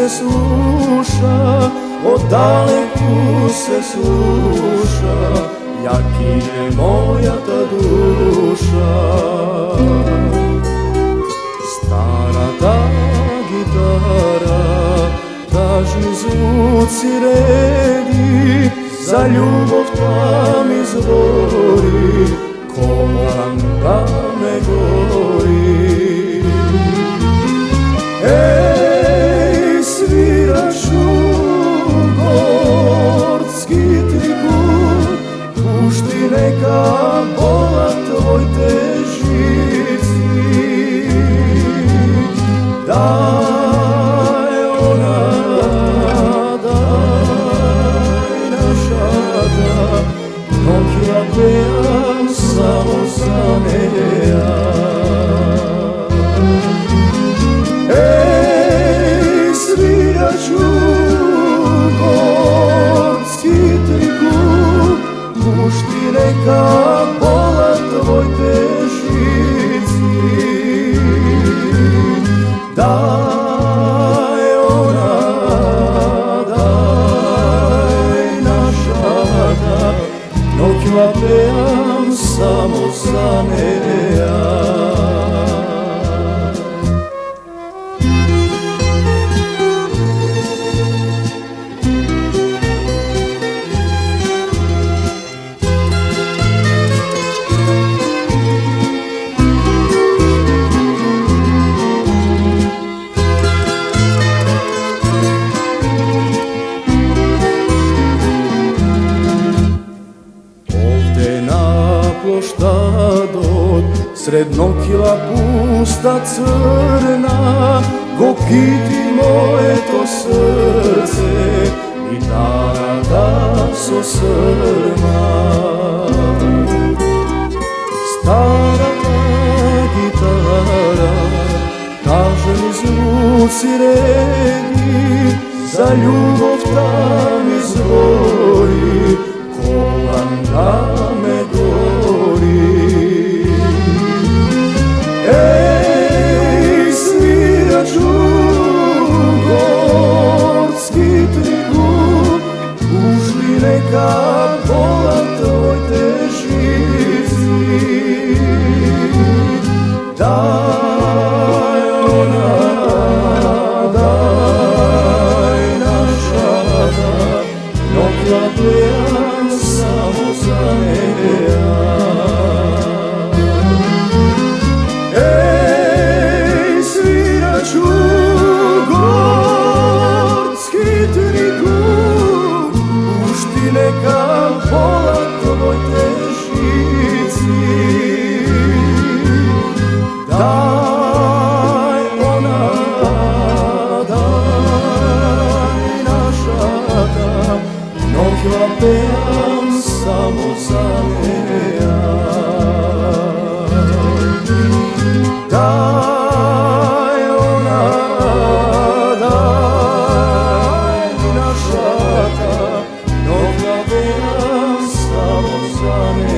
се слуша, оддалеку се слуша, јаки е мојата душа. Старата гитара, тажни звуци реди, за љубовта ми збори, колан да ме гори. Еј, свирачу горски трибун, пушти нека болат твоите жици. Дај она, дај нашата, ноќ ја пеам само за неја. Еј, свирачу горски трибун, пушти нека болат твоите жици. Дај она, дај нашата, ноќ ја пеам само за неја. Плоштадот, сред ноќила пуста црна, го кити моето срце, гитарата со срма. Старата гитара, тажни звуци реди, за љубовта ми збори, колан да ме гори. Еј, свирачу горски трибун, пушти нека болат твоите жици. Дај она, дај нашата, ноќ ја пеам само за неја. Еј, свирачу горски трибун, пушти нека болат твоите жици. Дај она, дај нашата, ноќ ја пеам само за неја. Дај она, дај нашата, ноќ ја пеам само за неја.